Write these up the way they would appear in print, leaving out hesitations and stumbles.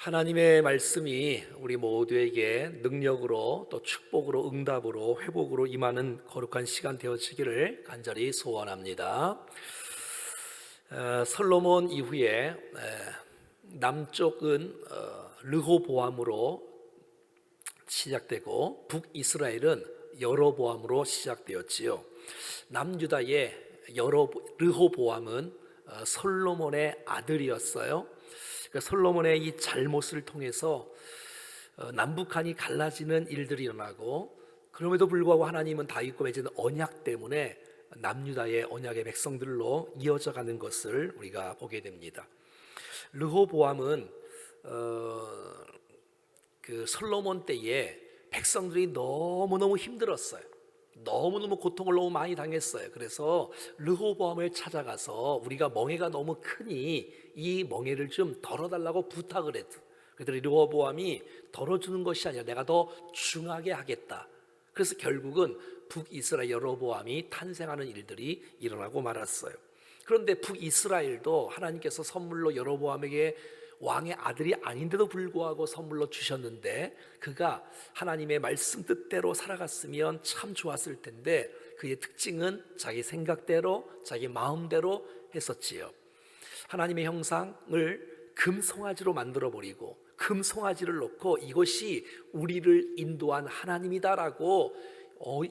하나님의 말씀이 우리 모두에게 능력으로 또 축복으로 응답으로 회복으로 임하는 거룩한 시간 되어지기를 간절히 소원합니다. 솔로몬 이후에 남쪽은 르호보암으로 시작되고 북이스라엘은 여로보암으로 시작되었지요. 남유다의 르호보암은 솔로몬의 아들이었어요. 그러니까 솔로몬의 이 잘못을 통해서 남북한이 갈라지는 일들이 일어나고, 그럼에도 불구하고 하나님은 다윗과 맺은 언약 때문에 남유다의 언약의 백성들로 이어져 가는 것을 우리가 보게 됩니다. 르호보암은 그 솔로몬 때에 백성들이 너무너무 힘들었어요. 너무너무 고통을 너무 많이 당했어요. 그래서 르호보암을 찾아가서 우리가 멍해가 너무 크니 이 멍해를 좀 덜어달라고 부탁을 했죠. 그랬더니 르호보암이 덜어주는 것이 아니라 내가 더 중하게 하겠다. 그래서 결국은 북이스라엘 여로보암이 탄생하는 일들이 일어나고 말았어요. 그런데 북이스라엘도 하나님께서 선물로 여로보암에게 왕의 아들이 아닌데도 불구하고 선물로 주셨는데, 그가 하나님의 말씀 뜻대로 살아갔으면 참 좋았을 텐데 그의 특징은 자기 생각대로 자기 마음대로 했었지요. 하나님의 형상을 금송아지로 만들어버리고 금송아지를 놓고 이것이 우리를 인도한 하나님이다라고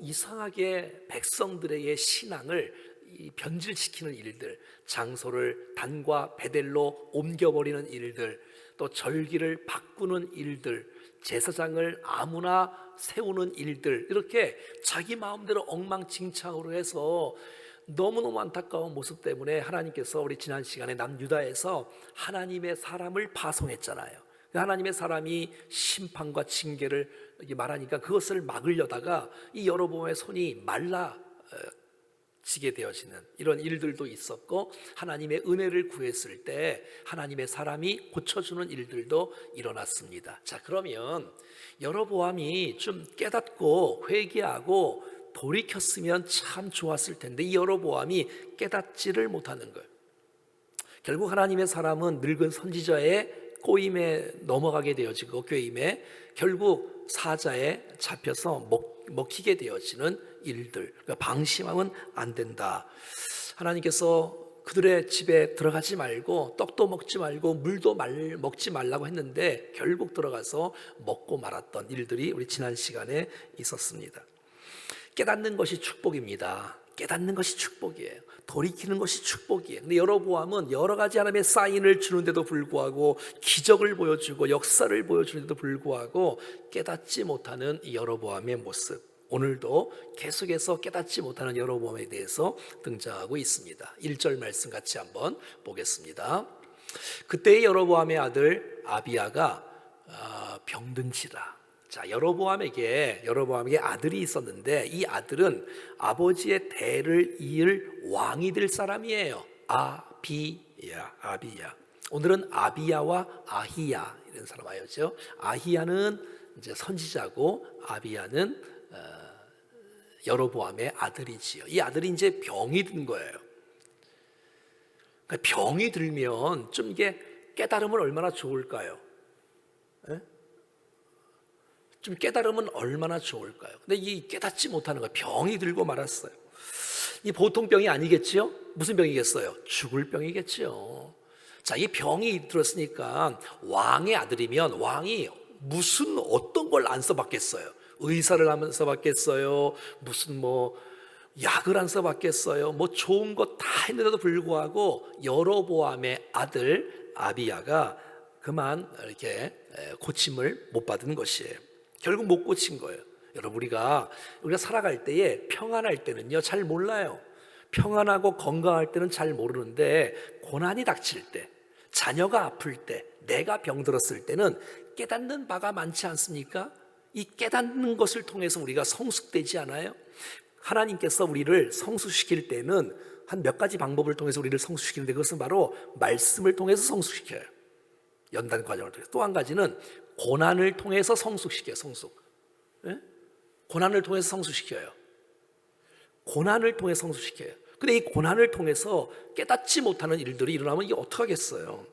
이상하게 백성들에게 신앙을 변질시키는 일들, 장소를 단과 베델로 옮겨버리는 일들, 또 절기를 바꾸는 일들, 제사장을 아무나 세우는 일들, 이렇게 자기 마음대로 엉망진창으로 해서 너무너무 안타까운 모습 때문에 하나님께서 우리 지난 시간에 남유다에서 하나님의 사람을 파송했잖아요. 하나님의 사람이 심판과 징계를 말하니까 그것을 막으려다가 이 여로보암의 손이 말라지게 되어지는 이런 일들도 있었고, 하나님의 은혜를 구했을 때 하나님의 사람이 고쳐주는 일들도 일어났습니다. 자, 그러면 여로보암이 좀 깨닫고 회개하고 돌이켰으면 참 좋았을 텐데 이 여로보암이 깨닫지를 못하는 거예요. 결국 하나님의 사람은 늙은 선지자의 꼬임에 넘어가게 되어지고 꾀임에 결국 사자에 잡혀서 먹히게 되어지는 일들, 그러니까 방심하면 안 된다. 하나님께서 그들의 집에 들어가지 말고 떡도 먹지 말고 물도 먹지 말라고 했는데 결국 들어가서 먹고 말았던 일들이 우리 지난 시간에 있었습니다. 깨닫는 것이 축복입니다. 깨닫는 것이 축복이에요. 돌이키는 것이 축복이에요. 근데 여로보암은 여러 가지 하나님의 사인을 주는데도 불구하고, 기적을 보여주고 역사를 보여주는데도 불구하고 깨닫지 못하는 이 여로보암의 모습, 오늘도 계속해서 깨닫지 못하는 여로보암에 대해서 등장하고 있습니다. 1절 말씀 같이 한번 보겠습니다. 그때의 여로보암의 아들 아비야가 병든지라. 자, 여로보암에게 아들이 있었는데 이 아들은 아버지의 대를 이을 왕이 될 사람이에요. 아비야. 오늘은 아비야와 아히야 이런 사람 알죠? 아히야는 이제 선지자고 아비야는 여로보암의 아들이지요. 이 아들이 이제 병이 든 거예요. 그러니까 병이 들면 좀 이게 깨달으면 얼마나 좋을까요? 좀 깨달으면 얼마나 좋을까요? 근데 이 깨닫지 못하는 거예요. 병이 들고 말았어요. 이 보통 병이 아니겠지요? 무슨 병이겠어요? 죽을 병이겠지요. 자, 이 병이 들었으니까 왕의 아들이면 왕이 무슨 어떤 걸 안 써봤겠어요? 의사를 안 써봤겠어요? 무슨 약을 안 써봤겠어요? 좋은 거 다 했는데도 불구하고 여로보암의 아들 아비야가 그만 이렇게 고침을 못 받은 것이에요. 결국 못 고친 거예요. 여러분, 우리가 살아갈 때에 평안할 때는요 잘 몰라요. 평안하고 건강할 때는 잘 모르는데 고난이 닥칠 때, 자녀가 아플 때, 내가 병들었을 때는 깨닫는 바가 많지 않습니까? 이 깨닫는 것을 통해서 우리가 성숙되지 않아요? 하나님께서 우리를 성숙시킬 때는 한 몇 가지 방법을 통해서 우리를 성숙시키는데 그것은 바로 말씀을 통해서 성숙시켜요. 연단 과정을 통해서. 또 한 가지는 고난을 통해서 성숙시켜요. 고난을 통해서 성숙시켜요. 근데 이 고난을 통해서 깨닫지 못하는 일들이 일어나면 이게 어떡하겠어요?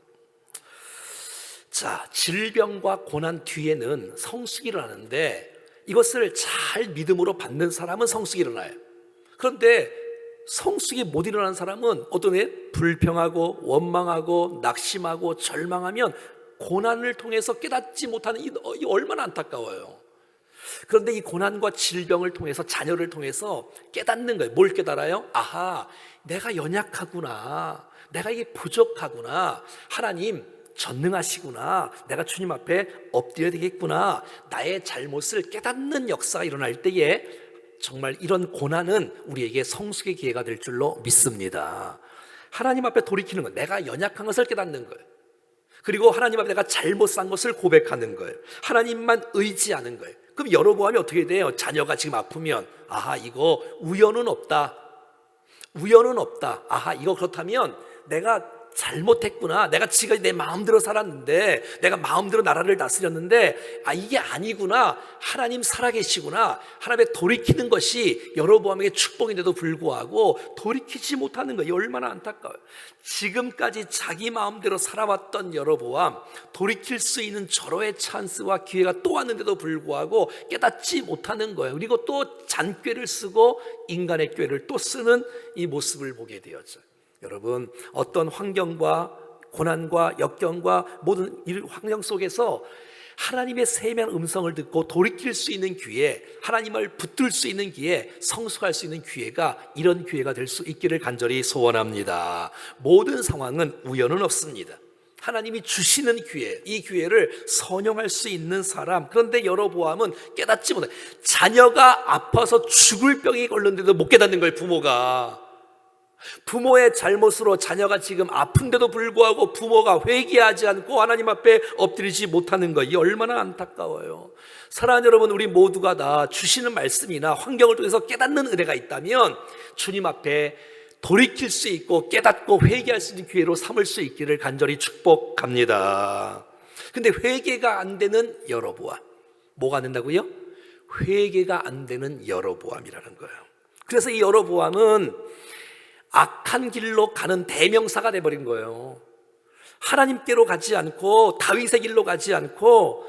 자, 질병과 고난 뒤에는 성숙이 일어나는데 이것을 잘 믿음으로 받는 사람은 성숙이 일어나요. 그런데 성숙이 못 일어나는 사람은 어떤 애 불평하고 원망하고 낙심하고 절망하면 고난을 통해서 깨닫지 못하는 이 얼마나 안타까워요. 그런데 이 고난과 질병을 통해서 자녀를 통해서 깨닫는 거예요. 뭘 깨달아요? 아하, 내가 연약하구나. 내가 이게 부족하구나. 하나님 전능하시구나. 내가 주님 앞에 엎드려야 되겠구나. 나의 잘못을 깨닫는 역사가 일어날 때에 정말 이런 고난은 우리에게 성숙의 기회가 될 줄로 믿습니다. 하나님 앞에 돌이키는 것, 내가 연약한 것을 깨닫는 거예요. 그리고 하나님 앞에 내가 잘못 산 것을 고백하는 거예요. 하나님만 의지하는 거예요. 그럼 여로보암이 어떻게 돼요? 자녀가 지금 아프면 아하, 이거 우연은 없다. 우연은 없다. 아하, 이거 그렇다면 내가 잘못했구나. 내가 지금 내 마음대로 살았는데, 내가 마음대로 나라를 다스렸는데, 아, 이게 아니구나. 하나님 살아계시구나. 하나님에 돌이키는 것이 여로보암에게 축복인데도 불구하고 돌이키지 못하는 거예요. 얼마나 안타까워요. 지금까지 자기 마음대로 살아왔던 여로보암, 돌이킬 수 있는 절호의 찬스와 기회가 또 왔는데도 불구하고 깨닫지 못하는 거예요. 그리고 또 잔꾀를 쓰고 인간의 꾀를 또 쓰는 이 모습을 보게 되었죠. 여러분, 어떤 환경과 고난과 역경과 모든 이 환경 속에서 하나님의 세미한 음성을 듣고 돌이킬 수 있는 기회, 하나님을 붙들 수 있는 기회, 성숙할 수 있는 기회가 이런 기회가 될 수 있기를 간절히 소원합니다. 모든 상황은 우연은 없습니다. 하나님이 주시는 기회, 이 기회를 선용할 수 있는 사람. 그런데 여로보암은 깨닫지 못해. 자녀가 아파서 죽을 병이 걸렸는데도 못 깨닫는 거예요. 부모의 잘못으로 자녀가 지금 아픈데도 불구하고 부모가 회개하지 않고 하나님 앞에 엎드리지 못하는 것, 이 얼마나 안타까워요. 사랑하는 여러분, 우리 모두가 다 주시는 말씀이나 환경을 통해서 깨닫는 은혜가 있다면 주님 앞에 돌이킬 수 있고 깨닫고 회개할 수 있는 기회로 삼을 수 있기를 간절히 축복합니다. 근데 회개가 안 되는 여로보암, 뭐가 안 된다고요? 회개가 안 되는 여로보암이라는 거예요. 그래서 이 여로보암은 악한 길로 가는 대명사가 돼버린 거예요. 하나님께로 가지 않고 다윗의 길로 가지 않고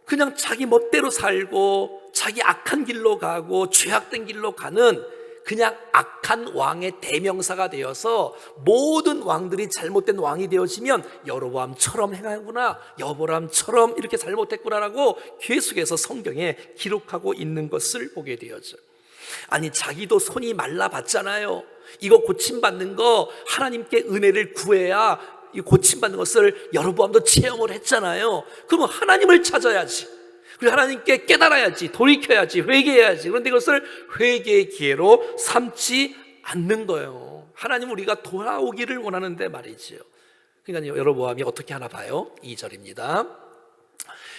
그냥 자기 멋대로 살고 자기 악한 길로 가고 죄악된 길로 가는 그냥 악한 왕의 대명사가 되어서 모든 왕들이 잘못된 왕이 되어지면 여로보암처럼 행하구나, 여보람처럼 이렇게 잘못했구나라고 계속해서 성경에 기록하고 있는 것을 보게 되었죠. 아니, 자기도 손이 말라봤잖아요. 이거 고침받는 거 하나님께 은혜를 구해야 이 고침받는 것을 여로보암도 체험을 했잖아요. 그러면 하나님을 찾아야지, 그리고 하나님께 깨달아야지, 돌이켜야지, 회개해야지. 그런데 이것을 회개의 기회로 삼지 않는 거예요. 하나님 우리가 돌아오기를 원하는데 말이지요. 그러니까 여로보암이 어떻게 하나 봐요. 2절입니다.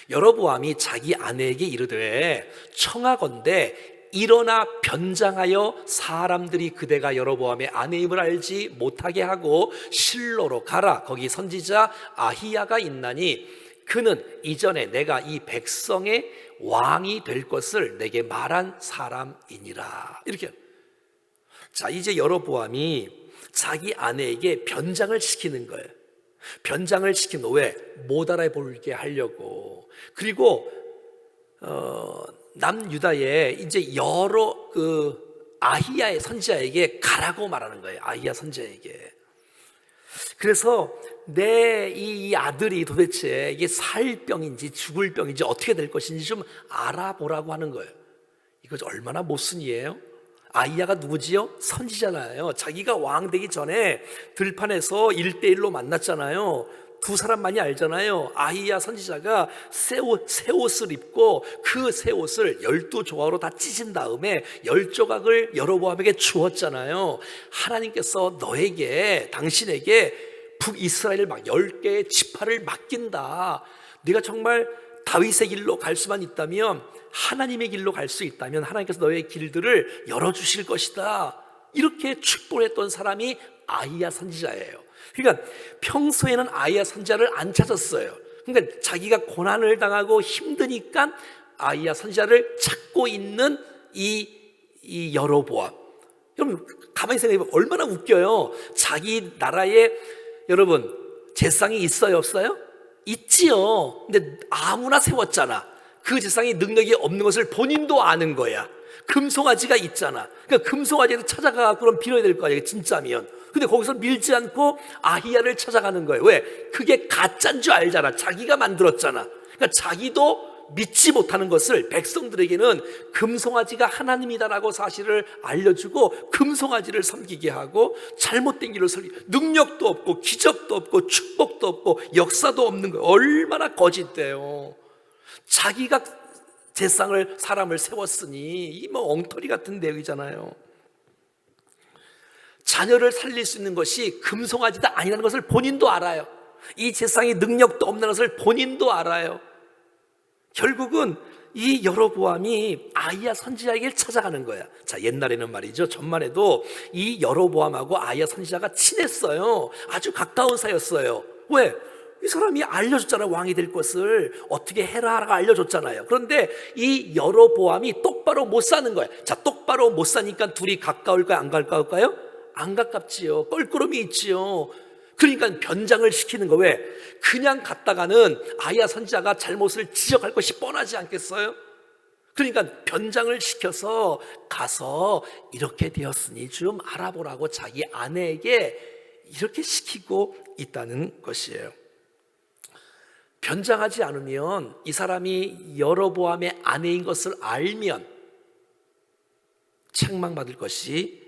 여로보암이 자기 아내에게 이르되 청하건대 일어나 변장하여 사람들이 그대가 여로보암의 아내임을 알지 못하게 하고 실로로 가라. 거기 선지자 아히야가 있나니 그는 이전에 내가 이 백성의 왕이 될 것을 내게 말한 사람이니라. 이렇게. 자, 이제 여로보암이 자기 아내에게 변장을 시키는 거예요. 변장을 시키는, 왜? 못 알아보게 하려고. 그리고 남유다에 이제 여러 아히야의 선지자에게 가라고 말하는 거예요. 아히야 선지자에게. 그래서 내 이 아들이 도대체 이게 살 병인지 죽을 병인지 어떻게 될 것인지 좀 알아보라고 하는 거예요. 이거 얼마나 모순이에요? 아히야가 누구지요? 선지자잖아요. 자기가 왕 되기 전에 들판에서 1대1로 만났잖아요. 두 사람만이 알잖아요. 아히야 선지자가 새 옷을 입고 그 새 옷을 12조각으로 다 찢은 다음에 10조각을 여로보암에게 주었잖아요. 하나님께서 너에게, 당신에게 북이스라엘 막 10개의 지파를 맡긴다. 네가 정말 다윗의 길로 갈 수만 있다면, 하나님의 길로 갈 수 있다면 하나님께서 너의 길들을 열어주실 것이다. 이렇게 축복했던 사람이 아히야 선지자예요. 그러니까 평소에는 아히야 선지자를 안 찾았어요. 그러니까 자기가 고난을 당하고 힘드니까 아히야 선지자를 찾고 있는 이 여로보암. 여러분 가만히 생각해보면 얼마나 웃겨요. 자기 나라에 여러분 제사장이 있어요, 없어요? 있지요. 근데 아무나 세웠잖아. 그 제사장이 능력이 없는 것을 본인도 아는 거야. 금송아지가 있잖아. 그러니까 금송아지를 찾아가 그럼 빌어야 될 거 아니에요, 진짜면. 근데 거기서 밀지 않고 아히야를 찾아가는 거예요. 왜? 그게 가짜인 줄 알잖아. 자기가 만들었잖아. 그러니까 자기도 믿지 못하는 것을 백성들에게는 금송아지가 하나님이다라고 사실을 알려주고 금송아지를 섬기게 하고 잘못된 길을 능력도 없고 기적도 없고 축복도 없고 역사도 없는 거예요. 얼마나 거짓돼요. 자기가 제상을 사람을 세웠으니 이 뭐 엉터리 같은 내용이잖아요. 자녀를 살릴 수 있는 것이 금송아지다 아니라는 것을 본인도 알아요. 이 제상이 능력도 없는 것을 본인도 알아요. 결국은 이 여로보암이 아히야 선지자에게 찾아가는 거야. 자, 옛날에는 말이죠, 전만 해도 이 여로보암하고 아히야 선지자가 친했어요. 아주 가까운 사이였어요. 왜? 이 사람이 알려줬잖아요. 왕이 될 것을 어떻게 해라라고 알려줬잖아요. 그런데 이 여로보암이 똑바로 못 사는 거야. 자, 똑바로 못 사니까 둘이 가까울까요, 안 가까울까요? 안 가깝지요. 껄끄러움이 있지요. 그러니까 변장을 시키는 거. 왜? 그냥 갔다가는 아히야 선지자가 잘못을 지적할 것이 뻔하지 않겠어요? 그러니까 변장을 시켜서 가서 이렇게 되었으니 좀 알아보라고 자기 아내에게 이렇게 시키고 있다는 것이에요. 변장하지 않으면 이 사람이 여로보암의 아내인 것을 알면 책망받을 것이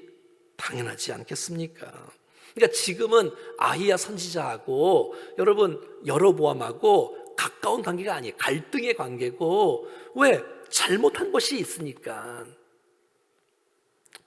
당연하지 않겠습니까? 그러니까 지금은 아히야 선지자하고 여러분 여로보암하고 가까운 관계가 아니에요. 갈등의 관계고. 왜? 잘못한 것이 있으니까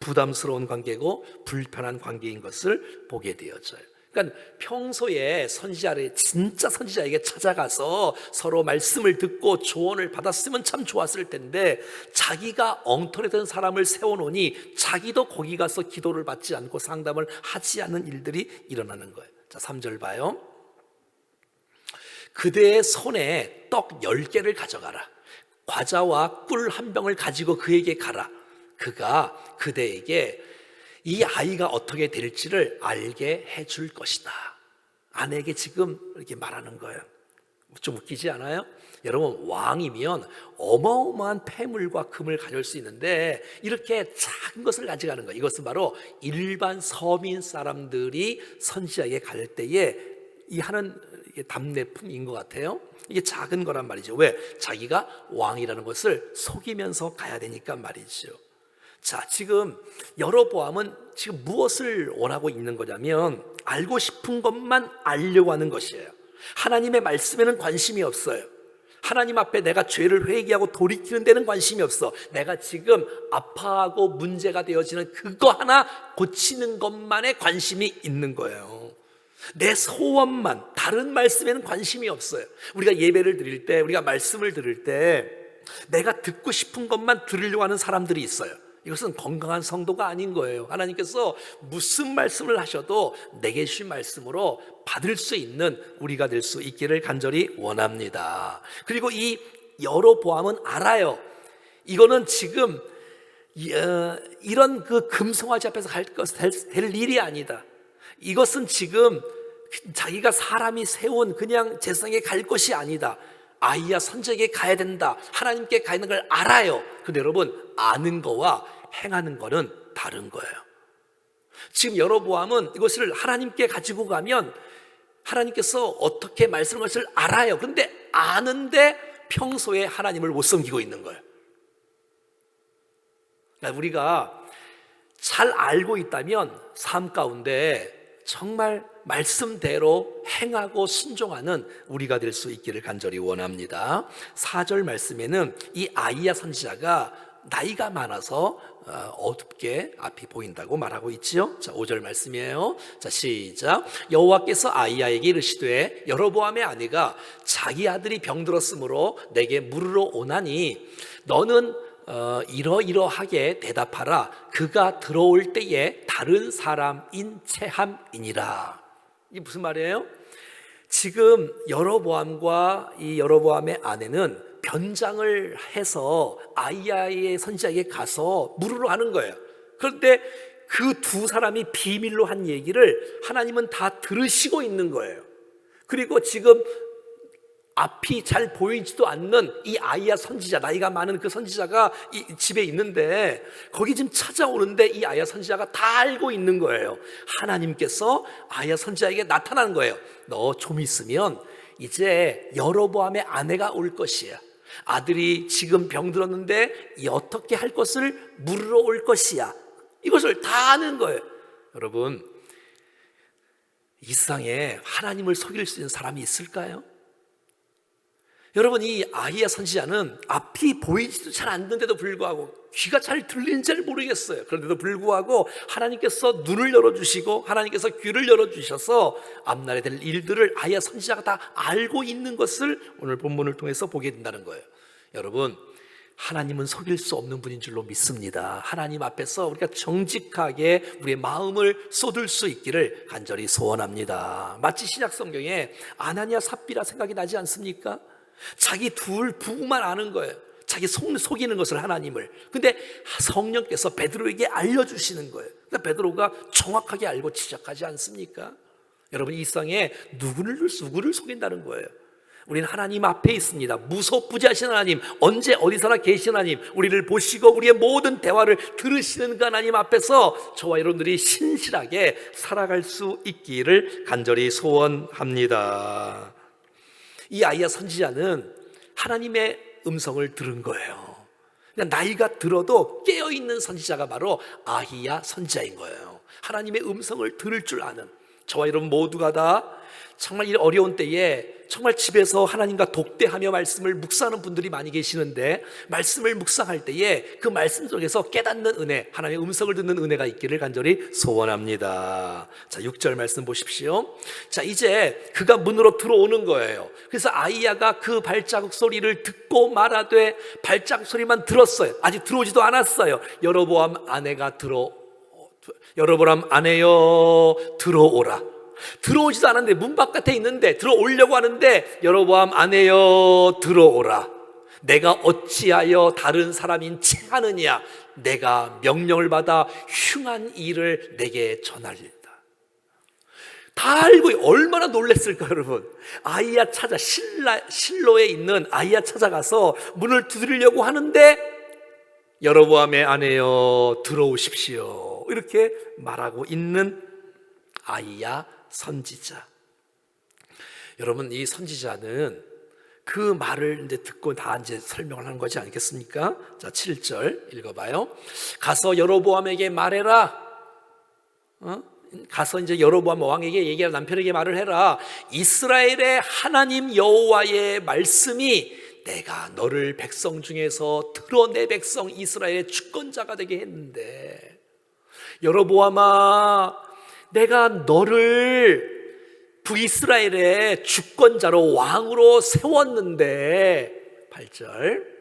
부담스러운 관계고 불편한 관계인 것을 보게 되어져요. 그러니까 평소에 선지자를 진짜 선지자에게 찾아가서 서로 말씀을 듣고 조언을 받았으면 참 좋았을 텐데 자기가 엉터리된 사람을 세워놓으니 자기도 거기 가서 기도를 받지 않고 상담을 하지 않는 일들이 일어나는 거예요. 자, 3절 봐요. 그대의 손에 떡 10개를 가져가라. 과자와 꿀 한 병을 가지고 그에게 가라. 그가 그대에게 이 아이가 어떻게 될지를 알게 해줄 것이다. 아내에게 지금 이렇게 말하는 거예요. 좀 웃기지 않아요? 여러분, 왕이면 어마어마한 폐물과 금을 가져올 수 있는데 이렇게 작은 것을 가져가는 거예요. 이것은 바로 일반 서민 사람들이 선지자에게 갈 때에 이 하는 답례품인 것 같아요. 이게 작은 거란 말이죠. 왜? 자기가 왕이라는 것을 속이면서 가야 되니까 말이죠. 자, 지금 여로보암은 지금 무엇을 원하고 있는 거냐면 알고 싶은 것만 알려고 하는 것이에요. 하나님의 말씀에는 관심이 없어요. 하나님 앞에 내가 죄를 회개하고 돌이키는 데는 관심이 없어. 내가 지금 아파하고 문제가 되어지는 그거 하나 고치는 것만에 관심이 있는 거예요. 내 소원만, 다른 말씀에는 관심이 없어요. 우리가 예배를 드릴 때, 우리가 말씀을 들을 때 내가 듣고 싶은 것만 들으려고 하는 사람들이 있어요. 이것은 건강한 성도가 아닌 거예요. 하나님께서 무슨 말씀을 하셔도 내게 주신 말씀으로 받을 수 있는 우리가 될 수 있기를 간절히 원합니다. 그리고 이 여로보암은 알아요. 이거는 지금 이런 그 금송아지 앞에서 될 일이 아니다. 이것은 지금 자기가 사람이 세운 그냥 제사장에 갈 것이 아니다. 아히야 선지자에게 가야 된다. 하나님께 가야 되는 걸 알아요. 근데 여러분, 아는 거와 행하는 거는 다른 거예요. 지금 여로보암은 이것을 하나님께 가지고 가면 하나님께서 어떻게 말씀하는 것을 알아요. 그런데 아는데 평소에 하나님을 못 섬기고 있는 거예요. 그러니까 우리가 잘 알고 있다면 삶 가운데 정말 말씀대로 행하고 순종하는 우리가 될 수 있기를 간절히 원합니다. 4절 말씀에는 이 아히야 선지자가 나이가 많아서 어둡게 앞이 보인다고 말하고 있지요. 자, 5절 말씀이에요. 자, 시작. 여호와께서 아히야에게 이르시되 여로보암의 아내가 자기 아들이 병들었으므로 내게 물으러 오나니 너는 이러이러하게 대답하라. 그가 들어올 때에 다른 사람인 체함이니라. 이게 무슨 말이에요? 지금 여로보암과 이 여로보암의 아내는 변장을 해서 아히야의 선지자에게 가서 물으러 하는 거예요. 그런데 그 두 사람이 비밀로 한 얘기를 하나님은 다 들으시고 있는 거예요. 그리고 지금 앞이 잘 보이지도 않는 이 아이야 선지자, 나이가 많은 그 선지자가 이 집에 있는데 거기 지금 찾아오는데 이 아이야 선지자가 다 알고 있는 거예요. 하나님께서 아이야 선지자에게 나타나는 거예요. 너 좀 있으면 이제 여로보암의 아내가 올 것이야. 아들이 지금 병들었는데 어떻게 할 것을 물으러 올 것이야. 이것을 다 아는 거예요. 여러분, 이 세상에 하나님을 속일 수 있는 사람이 있을까요? 여러분, 이 아이야 선지자는 앞이 보이지도 잘 않는데도 불구하고 귀가 잘 들리는지 잘 모르겠어요. 그런데도 불구하고 하나님께서 눈을 열어주시고 하나님께서 귀를 열어주셔서 앞날에 될 일들을 아이야 선지자가 다 알고 있는 것을 오늘 본문을 통해서 보게 된다는 거예요. 여러분, 하나님은 속일 수 없는 분인 줄로 믿습니다. 하나님 앞에서 우리가 정직하게 우리의 마음을 쏟을 수 있기를 간절히 소원합니다. 마치 신약 성경에 아나니아 삽비라 생각이 나지 않습니까? 자기 둘 부부만 아는 거예요. 자기 속이는 것을 하나님을. 근데 성령께서 베드로에게 알려주시는 거예요. 그러니까 베드로가 정확하게 알고 지적하지 않습니까? 여러분, 이 세상에 누구를 속인다는 거예요. 우리는 하나님 앞에 있습니다. 무소부지하신 하나님, 언제 어디서나 계신 하나님, 우리를 보시고 우리의 모든 대화를 들으시는 그 하나님 앞에서 저와 여러분들이 신실하게 살아갈 수 있기를 간절히 소원합니다. 이 아이야 선지자는 하나님의 음성을 들은 거예요. 그러니까 나이가 들어도 깨어있는 선지자가 바로 아히야 선지자인 거예요. 하나님의 음성을 들을 줄 아는 저와 여러분 모두가 다 정말 이 어려운 때에 정말 집에서 하나님과 독대하며 말씀을 묵상하는 분들이 많이 계시는데 말씀을 묵상할 때에 그 말씀 속에서 깨닫는 은혜, 하나님의 음성을 듣는 은혜가 있기를 간절히 소원합니다. 자, 6절 말씀 보십시오. 자, 이제 그가 문으로 들어오는 거예요. 그래서 아이야가 그 발자국 소리를 듣고 말하되, 발자국 소리만 들었어요. 아직 들어오지도 않았어요. 여로보암 아내여 들어오라. 들어오지도 않았는데, 문 바깥에 있는데 들어오려고 하는데 여로보암 아내여 들어오라. 내가 어찌하여 다른 사람인 채 하느냐. 내가 명령을 받아 흉한 일을 내게 전하리다. 다 알고 얼마나 놀랐을까 여러분. 아이야 찾아 실로에 있는 아이야 찾아가서 문을 두드리려고 하는데 여로보암의 아내여 들어오십시오 이렇게 말하고 있는 아이야 선지자. 여러분, 이 선지자는 그 말을 이제 듣고 다 이제 설명을 하는 거지 않겠습니까? 자, 7절 읽어봐요. 가서 여로보암에게 말해라. 가서 이제 여로보암 왕에게 얘기하라. 남편에게 말을 해라. 이스라엘의 하나님 여호와의 말씀이 내가 너를 백성 중에서 들어 내 백성 이스라엘의 주권자가 되게 했는데, 여로보암아, 내가 너를 북이스라엘의 주권자로 왕으로 세웠는데, 8절,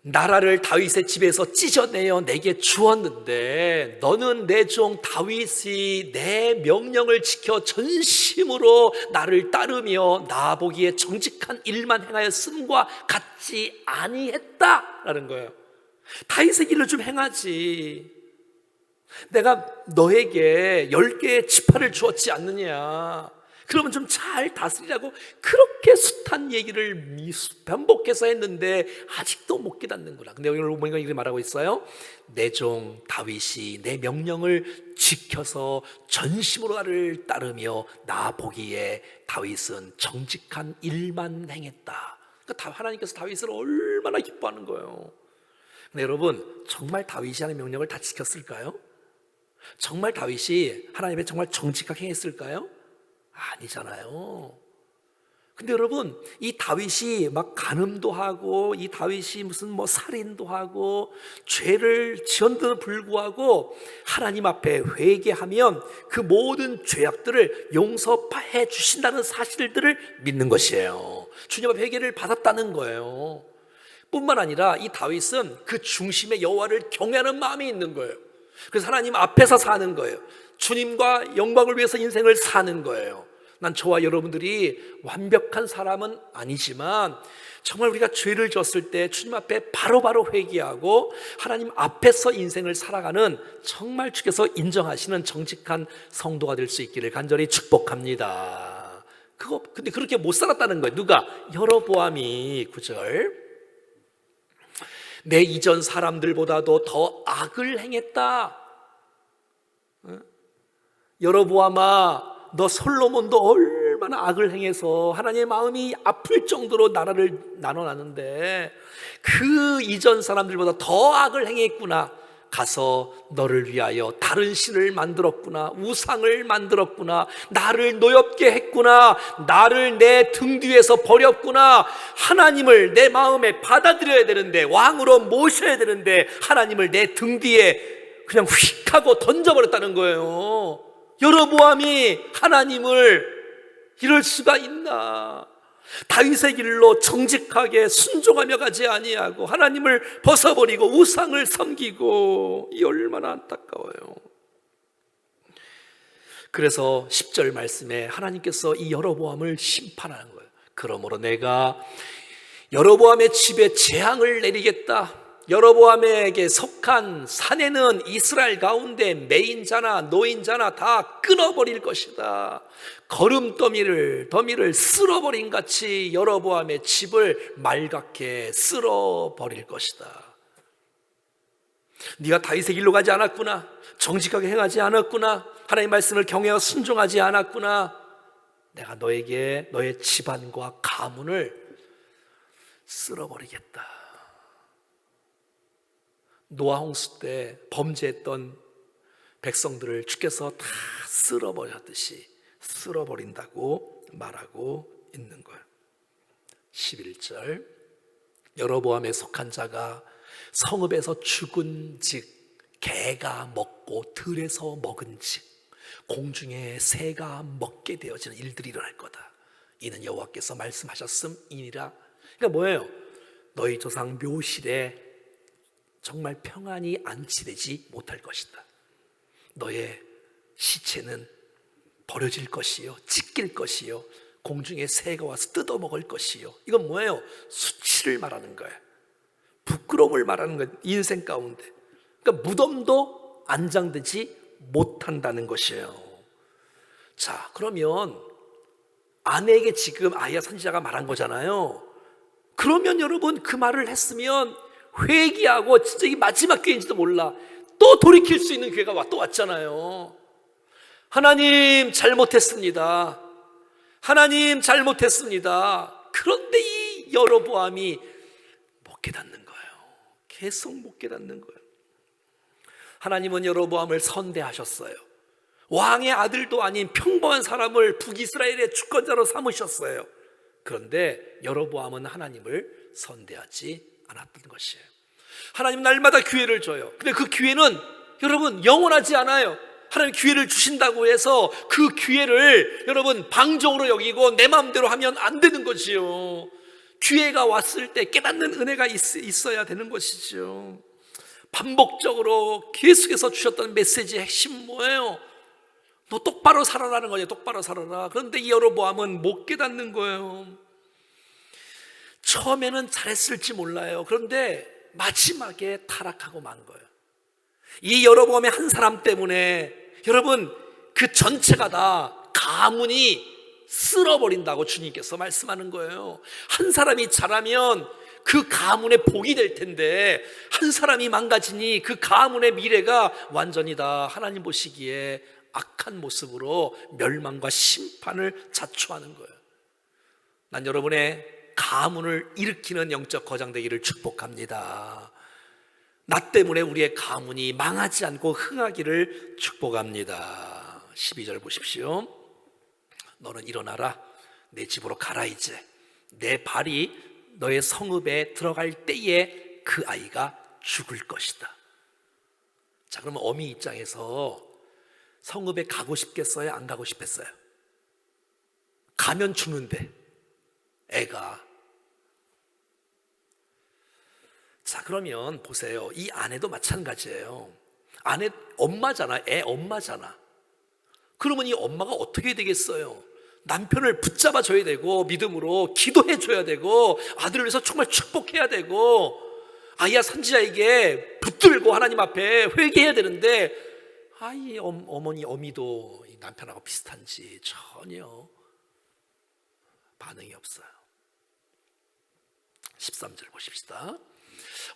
나라를 다윗의 집에서 찢어내어 내게 주었는데 너는 내 종 다윗이 내 명령을 지켜 전심으로 나를 따르며 나 보기에 정직한 일만 행하였음과 같지 아니했다라는 거예요. 다윗의 길을 좀 행하지. 내가 너에게 10개의 지파를 주었지 않느냐. 그러면 좀 잘 다스리라고 그렇게 숱한 얘기를 반복해서 했는데 아직도 못 깨닫는구나. 근데 여기 보니까 이렇게 말하고 있어요. 내 종 다윗이 내 명령을 지켜서 전심으로 나를 따르며 나 보기에 다윗은 정직한 일만 행했다. 그러니까 하나님께서 다윗을 얼마나 기뻐하는 거예요. 근데 여러분, 정말 다윗이 하나님의 명령을 다 지켰을까요? 정말 다윗이 하나님의 정말 정직하게 행했을까요? 아니잖아요. 근데 여러분, 이 다윗이 막 간음도 하고 이 다윗이 무슨 살인도 하고 죄를 지었는데도 불구하고 하나님 앞에 회개하면 그 모든 죄악들을 용서해 주신다는 사실들을 믿는 것이에요. 주님 앞에 회개를 받았다는 거예요. 뿐만 아니라 이 다윗은 그 중심에 여호와를 경외하는 마음이 있는 거예요. 그래서 하나님 앞에서 사는 거예요. 주님과 영광을 위해서 인생을 사는 거예요. 난 저와 여러분들이 완벽한 사람은 아니지만 정말 우리가 죄를 졌을 때 주님 앞에 바로바로 회개하고 하나님 앞에서 인생을 살아가는 정말 주께서 인정하시는 정직한 성도가 될 수 있기를 간절히 축복합니다. 근데 그렇게 못 살았다는 거예요. 누가? 여로보암이. 9절. 내 이전 사람들보다도 더 악을 행했다. 여로보암아, 너 솔로몬도 얼마나 악을 행해서 하나님의 마음이 아플 정도로 나라를 나눠놨는데 그 이전 사람들보다 더 악을 행했구나. 가서 너를 위하여 다른 신을 만들었구나. 우상을 만들었구나. 나를 노엽게 했구나. 나를 내 등 뒤에서 버렸구나. 하나님을 내 마음에 받아들여야 되는데, 왕으로 모셔야 되는데 하나님을 내 등 뒤에 그냥 휙 하고 던져버렸다는 거예요. 여로보암이 하나님을 이럴 수가 있나? 다윗의 길로 정직하게 순종하며 가지 아니하고 하나님을 벗어버리고 우상을 섬기고, 이 얼마나 안타까워요. 그래서 10절 말씀에 하나님께서 이 여로보암을 심판하는 거예요. 그러므로 내가 여로보암의 집에 재앙을 내리겠다. 여로보암에게 속한 사내는 이스라엘 가운데 매인자나 노인자나 다 끊어버릴 것이다. 거름더미를 쓸어버린 같이 여로보암의 집을 말갛게 쓸어버릴 것이다. 네가 다윗의 길로 가지 않았구나. 정직하게 행하지 않았구나. 하나님의 말씀을 경외하고 순종하지 않았구나. 내가 너에게 너의 집안과 가문을 쓸어버리겠다. 노아 홍수 때 범죄했던 백성들을 주께서 다 쓸어버렸듯이 쓸어버린다고 말하고 있는 거예요. 11절. 여로보암에 속한 자가 성읍에서 죽은 즉 개가 먹고 들에서 먹은 즉 공중에 새가 먹게 되어지는 일들이 일어날 거다. 이는 여호와께서 말씀하셨음이니라. 그러니까 뭐예요? 너희 조상 묘실에 정말 평안히 안치되지 못할 것이다. 너의 시체는 버려질 것이요, 찢길 것이요, 공중에 새가 와서 뜯어먹을 것이요. 이건 뭐예요? 수치를 말하는 거예요. 부끄러움을 말하는 거예요. 인생 가운데. 그러니까 무덤도 안장되지 못한다는 것이에요. 자, 그러면 아내에게 지금 아이야 선지자가 말한 거잖아요. 그러면 여러분 그 말을 했으면 회개하고 진짜 이 마지막 기회인지도 몰라. 또 돌이킬 수 있는 기회가 또 왔잖아요. 하나님 잘못했습니다. 하나님 잘못했습니다. 그런데 이 여로보암이 못 깨닫는 거예요. 계속 못 깨닫는 거예요. 하나님은 여로보암을 선대하셨어요. 왕의 아들도 아닌 평범한 사람을 북이스라엘의 주권자로 삼으셨어요. 그런데 여로보암은 하나님을 선대하지 않았던 것이에요. 하나님 날마다 기회를 줘요. 근데 그 기회는 여러분 영원하지 않아요. 하나님 기회를 주신다고 해서 그 기회를 여러분 방종으로 여기고 내 마음대로 하면 안 되는 거지요. 기회가 왔을 때 깨닫는 은혜가 있어야 되는 것이죠. 반복적으로 계속해서 주셨던 메시지의 핵심은 뭐예요? 너 똑바로 살아라는 거예요. 똑바로 살아라. 그런데 이 여로보암은 못 깨닫는 거예요. 처음에는 잘했을지 몰라요. 그런데 마지막에 타락하고 만 거예요. 이 여로보암의 한 사람 때문에 여러분 그 전체가 다 가문이 쓸어버린다고 주님께서 말씀하는 거예요. 한 사람이 잘하면 그 가문의 복이 될 텐데 한 사람이 망가지니 그 가문의 미래가 완전히 다 하나님 보시기에 악한 모습으로 멸망과 심판을 자초하는 거예요. 난 여러분의 가문을 일으키는 영적 거장 되기를 축복합니다. 나 때문에 우리의 가문이 망하지 않고 흥하기를 축복합니다. 12절 보십시오. 너는 일어나라. 내 집으로 가라. 이제 내 발이 너의 성읍에 들어갈 때에 그 아이가 죽을 것이다. 자, 그러면 어미 입장에서 성읍에 가고 싶겠어요? 안 가고 싶겠어요? 가면 죽는데 애가. 자, 그러면 보세요. 이 아내도 마찬가지예요. 아내 엄마잖아. 애 엄마잖아. 그러면 이 엄마가 어떻게 되겠어요? 남편을 붙잡아 줘야 되고 믿음으로 기도해 줘야 되고 아들을 위해서 정말 축복해야 되고 아이야 선지자에게 붙들고 하나님 앞에 회개해야 되는데 이 어머니 어미도 남편하고 비슷한지 전혀. 반응이 없어요. 13절 보십시다.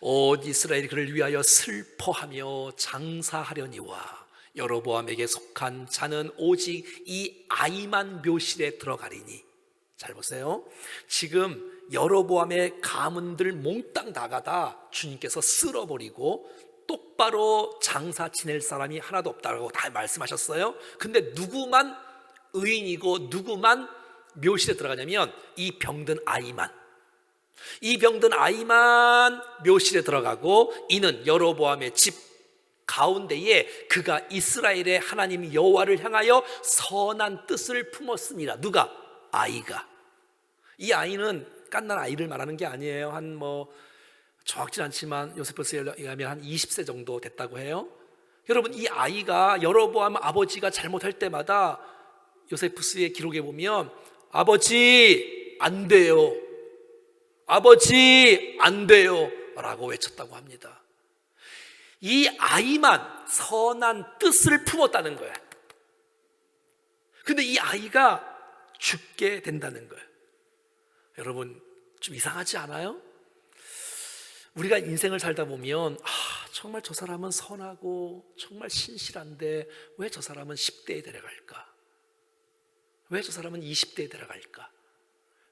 온 이스라엘이 그를 위하여 슬퍼하며 장사하려니와 여로보암에게 속한 자는 오직 이 아이만 묘실에 들어가리니. 잘 보세요. 지금 여로보암의 가문들 몽땅 나가다 주님께서 쓸어버리고 똑바로 장사 지낼 사람이 하나도 없다고 다 말씀하셨어요. 근데 누구만 의인이고 누구만 묘실에 들어가냐면 이 병든 아이만, 이 병든 아이만 묘실에 들어가고, 이는 여로보암의 집 가운데에 그가 이스라엘의 하나님 여호와를 향하여 선한 뜻을 품었습니다. 누가? 아이가. 이 아이는 깐난 아이를 말하는 게 아니에요. 한 정확진 않지만 요세푸스에 의하면 한 20세 정도 됐다고 해요. 여러분, 이 아이가 여로보암 아버지가 잘못할 때마다 요세푸스의 기록에 보면 아버지 안 돼요, 아버지 안 돼요 라고 외쳤다고 합니다. 이 아이만 선한 뜻을 품었다는 거예요. 근데 이 아이가 죽게 된다는 거예요. 여러분, 좀 이상하지 않아요? 우리가 인생을 살다 보면 정말 저 사람은 선하고 정말 신실한데 왜 저 사람은 10대에 데려갈까? 왜 저 사람은 20대에 데려갈까?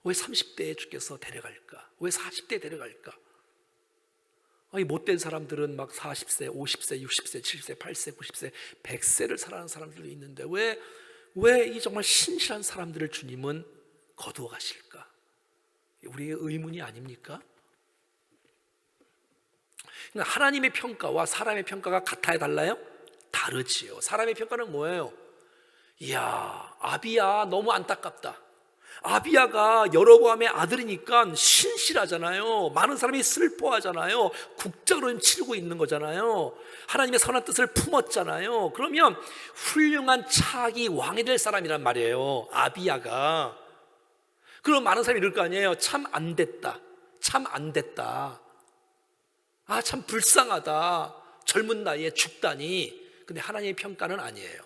왜 30대에 주께서 데려갈까? 왜 40대에 데려갈까? 이 못된 사람들은 막 40세, 50세, 60세, 70세, 80세, 90세, 100세를 살아가는 사람들도 있는데 왜 이 정말 신실한 사람들을 주님은 거두어 가실까? 우리의 의문이 아닙니까? 하나님의 평가와 사람의 평가가 같아야 달라요? 다르지요. 사람의 평가는 뭐예요? 이야, 아비야 너무 안타깝다. 아비야가 여로보암의 아들이니까 신실하잖아요. 많은 사람이 슬퍼하잖아요. 국적으로 치르고 있는 거잖아요. 하나님의 선한 뜻을 품었잖아요. 그러면 훌륭한 차기 왕이 될 사람이란 말이에요, 아비야가. 그럼 많은 사람이 이럴 거 아니에요. 참 안 됐다, 참 안 됐다, 참 불쌍하다, 젊은 나이에 죽다니. 근데 하나님의 평가는 아니에요.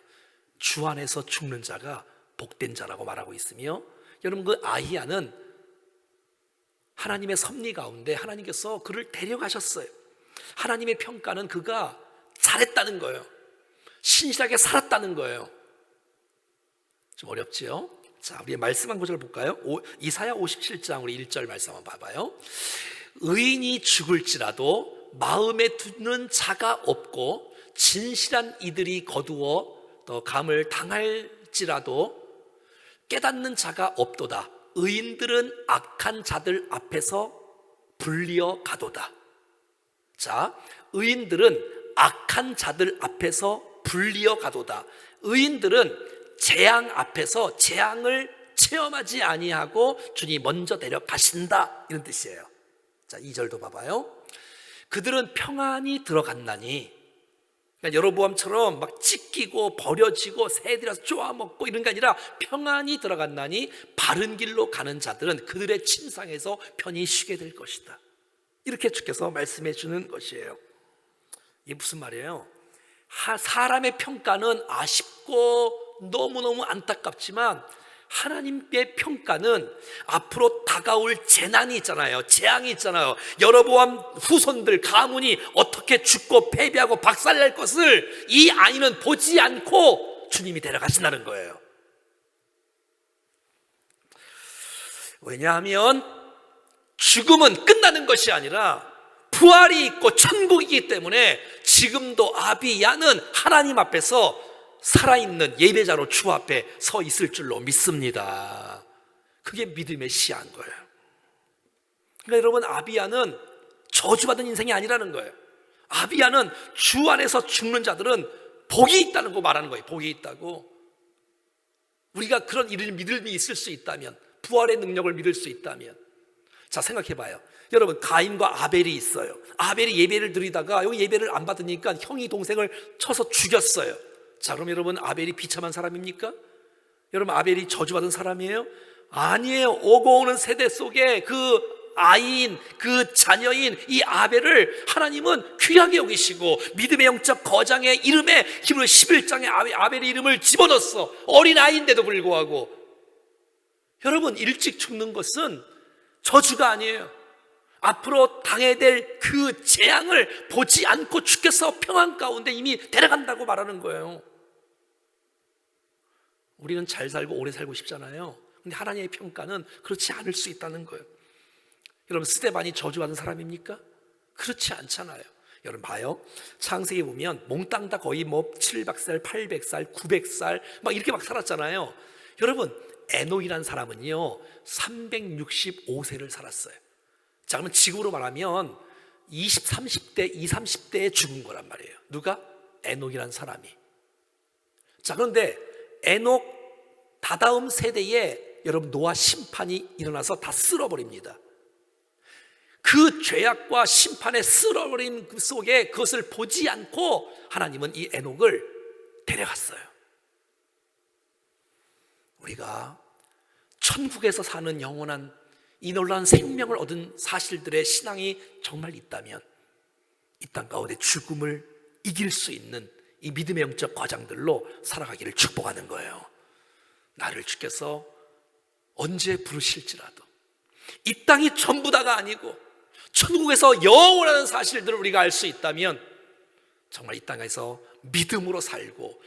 주 안에서 죽는 자가 복된 자라고 말하고 있으며, 여러분, 그 아히야는 하나님의 섭리 가운데 하나님께서 그를 데려가셨어요. 하나님의 평가는 그가 잘했다는 거예요. 신실하게 살았다는 거예요. 좀 어렵지요? 자, 우리 말씀 한 구절 볼까요? 이사야 57장 우리 1절 말씀 한번 봐봐요. 의인이 죽을지라도 마음에 두는 자가 없고 진실한 이들이 거두어 또 감을 당할지라도 깨닫는 자가 없도다. 의인들은 악한 자들 앞에서 불리어 가도다. 자, 의인들은 악한 자들 앞에서 불리어 가도다. 의인들은 재앙 앞에서 재앙을 체험하지 아니하고 주님이 먼저 데려가신다, 이런 뜻이에요. 자, 2절도 봐봐요. 그들은 평안히 들어갔나니. 그러니까 여로보암처럼 막 찢기고 버려지고 새들이라서 쪼아먹고 이런 게 아니라 평안히 들어갔나니 바른 길로 가는 자들은 그들의 침상에서 편히 쉬게 될 것이다. 이렇게 주께서 말씀해 주는 것이에요. 이게 무슨 말이에요? 사람의 평가는 아쉽고 너무너무 안타깝지만 하나님의 평가는 앞으로 다가올 재난이 있잖아요, 재앙이 있잖아요. 여로보암 후손들 가문이 어떻게 죽고 패배하고 박살날 것을 이 아이는 보지 않고 주님이 데려가신다는 거예요. 왜냐하면 죽음은 끝나는 것이 아니라 부활이 있고 천국이기 때문에 지금도 아비야는 하나님 앞에서 살아있는 예배자로 주 앞에 서 있을 줄로 믿습니다. 그게 믿음의 시야인 거예요. 그러니까 여러분, 아비야는 저주받은 인생이 아니라는 거예요. 아비야는 주 안에서 죽는 자들은 복이 있다는 거 말하는 거예요. 복이 있다고. 우리가 그런 믿음이 있을 수 있다면, 부활의 능력을 믿을 수 있다면, 자, 생각해봐요. 여러분, 가인과 아벨이 있어요. 아벨이 예배를 드리다가 여기 예배를 안 받으니까 형이 동생을 쳐서 죽였어요. 자, 그럼 여러분, 아벨이 비참한 사람입니까? 여러분, 아벨이 저주받은 사람이에요? 아니에요. 오고 오는 세대 속에 그 아이인, 그 자녀인 이 아벨을 하나님은 귀하게 여기시고 믿음의 영적 거장의 이름에 히브리 11장에 아벨의 이름을 집어넣었어. 어린아이인데도 불구하고. 여러분, 일찍 죽는 것은 저주가 아니에요. 앞으로 당해야 될 그 재앙을 보지 않고 주께서 평안 가운데 이미 데려간다고 말하는 거예요. 우리는 잘 살고 오래 살고 싶잖아요. 근데 하나님의 평가는 그렇지 않을 수 있다는 거예요. 여러분, 스데반이 저주받은 사람입니까? 그렇지 않잖아요. 여러분 봐요. 창세기 보면 몽땅 다 거의 700살, 800살, 900살 막 이렇게 막 살았잖아요. 여러분, 에녹이라는 사람은요 365세를 살았어요. 자, 그러면 지금으로 말하면 20, 30대, 20, 30대에 죽은 거란 말이에요. 누가? 에녹이라는 사람이. 자, 그런데 에녹 다다음 세대에 여러분 노아 심판이 일어나서 다 쓸어버립니다. 그 죄악과 심판에 쓸어버린 그 속에 그것을 보지 않고 하나님은 이 에녹을 데려갔어요. 우리가 천국에서 사는 영원한 이 놀라운 생명을 얻은 사실들의 신앙이 정말 있다면 이 땅 가운데 죽음을 이길 수 있는 이 믿음의 영적 과정들로 살아가기를 축복하는 거예요. 나를 주께서 언제 부르실지라도 이 땅이 전부 다가 아니고 천국에서 영원한 사실들을 우리가 알 수 있다면 정말 이 땅에서 믿음으로 살고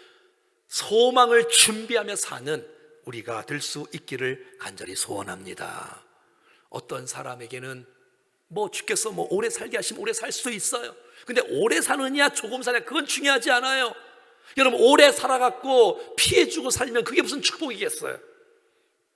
소망을 준비하며 사는 우리가 될 수 있기를 간절히 소원합니다. 어떤 사람에게는 주께서 오래 살게 하시면 오래 살 수 있어요. 근데 오래 사느냐 조금 사느냐 그건 중요하지 않아요. 여러분, 오래 살아갖고 피해주고 살면 그게 무슨 축복이겠어요?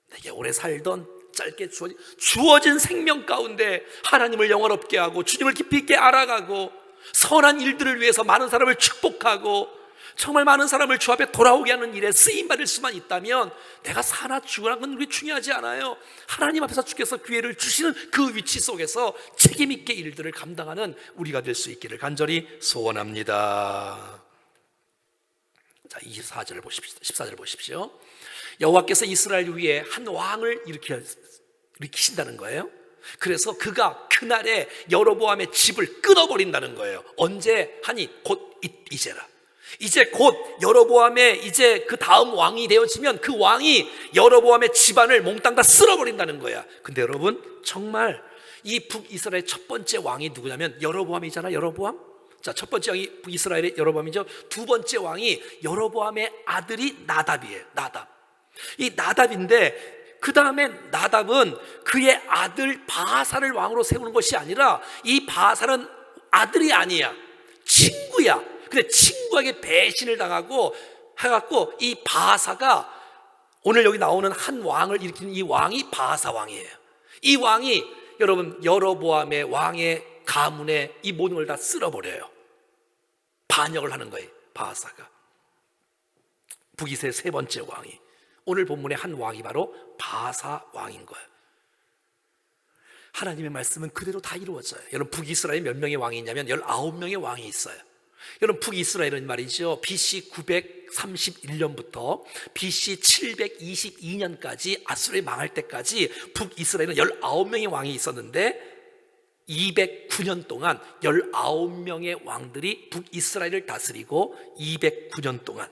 내게 오래 살던 짧게 주어진 생명 가운데 하나님을 영화롭게 하고 주님을 깊이 있게 알아가고 선한 일들을 위해서 많은 사람을 축복하고 정말 많은 사람을 주 앞에 돌아오게 하는 일에 쓰임받을 수만 있다면 내가 사나 죽으나 그건 우리 중요하지 않아요. 하나님 앞에서 주께서 기회를 주시는 그 위치 속에서 책임 있게 일들을 감당하는 우리가 될 수 있기를 간절히 소원합니다. 자, 24절을 보십시오. 14절을 보십시오. 여호와께서 이스라엘 위에 한 왕을 일으키신다는 거예요. 그래서 그가 그날에 여로보암의 집을 끊어버린다는 거예요. 언제 하니? 곧 이제라. 이제 곧 여로보암의 이제 그 다음 왕이 되어지면 그 왕이 여로보암의 집안을 몽땅 다 쓸어버린다는 거야. 근데 여러분, 정말 이 북이스라엘의 첫 번째 왕이 누구냐면 여로보암이잖아. 여로보암. 자, 첫 번째 왕이 북이스라엘의 여로보암이죠. 두 번째 왕이 여로보암의 아들이 나답이에요. 나답. 이 나답인데 그 다음에 나답은 그의 아들 바하사를 왕으로 세우는 것이 아니라 이 바하사는 아들이 아니야. 친구야. 근데 친구에게 배신을 당하고 해갖고 이 바하사가 오늘 여기 나오는 한 왕을 일으키는 이 왕이 바하사 왕이에요. 이 왕이 여러분 여로보암의 왕의 가문에 이 모든 걸 다 쓸어버려요. 반역을 하는 거예요. 바하사가 북이스라엘 세 번째 왕이 오늘 본문의 한 왕이 바로 바하사 왕인 거예요. 하나님의 말씀은 그대로 다 이루어져요. 여러분, 북이스라엘 몇 명의 왕이 있냐면 19명의 왕이 있어요. 여러분, 북이스라엘은 말이죠, BC 931년부터 BC 722년까지 아수르에 망할 때까지 북이스라엘은 19명의 왕이 있었는데 209년 동안 19명의 왕들이 북이스라엘을 다스리고 209년 동안,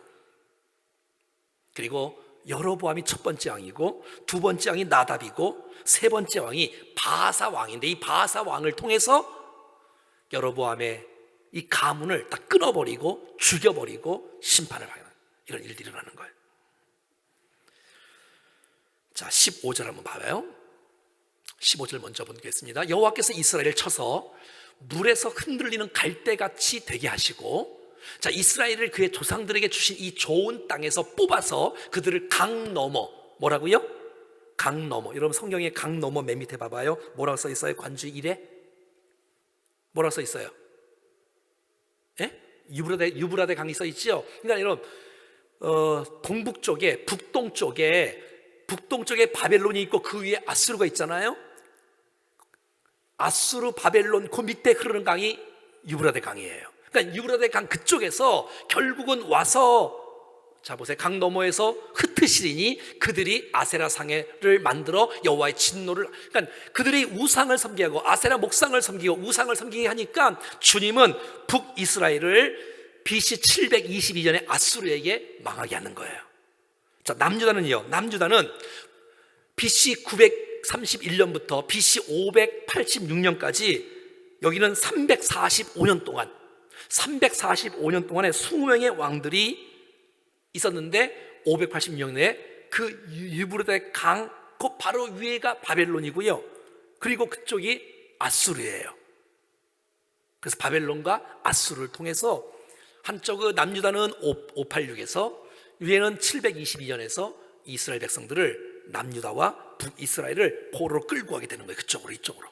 그리고 여로보암이 첫 번째 왕이고 두 번째 왕이 나답이고 세 번째 왕이 바하사 왕인데 이 바하사 왕을 통해서 여로보암의 이 가문을 다 끊어버리고 죽여버리고 심판을 하는 이런 일들이 일어나는 거예요. 자, 15절 한번 봐봐요. 15절 먼저 보겠습니다. 여호와께서 이스라엘을 쳐서 물에서 흔들리는 갈대같이 되게 하시고, 자, 이스라엘을 그의 조상들에게 주신 이 좋은 땅에서 뽑아서 그들을 강 넘어, 뭐라고요? 강 넘어. 여러분, 성경에 강 넘어 맨 밑에 봐봐요. 뭐라고 써 있어요? 관주 1에 뭐라고 써 있어요? 예? 유브라데 강이 써 있죠. 그러니까 여러분, 동북 쪽에 북동쪽에 바벨론이 있고 그 위에 아수르가 있잖아요. 아수르 바벨론 그 밑에 흐르는 강이 유브라데 강이에요. 그러니까 유브라데 강 그쪽에서 결국은 와서, 자 보세요, 강 너머에서 흩트시리니 그들이 아세라 상회를 만들어 여호와의 진노를, 그러니까 그들이 우상을 섬기게 하고 아세라 목상을 섬기고 우상을 섬기게 하니까 주님은 북이스라엘을 BC 722년에 아수르에게 망하게 하는 거예요. 자, 남유다는요. 남유다는 BC 931년부터 BC 586년까지 여기는 345년 동안 345년에 20명의 왕들이 있었는데 586년에 그 유브라데 강 그 바로 위에가 바벨론이고요. 그리고 그쪽이 아수르예요. 그래서 바벨론과 아수르를 통해서 한쪽은 남유다는 586에서 위에는 722년에서 이스라엘 백성들을 남유다와 북이스라엘을 포로로 끌고 가게 되는 거예요. 그쪽으로 이쪽으로.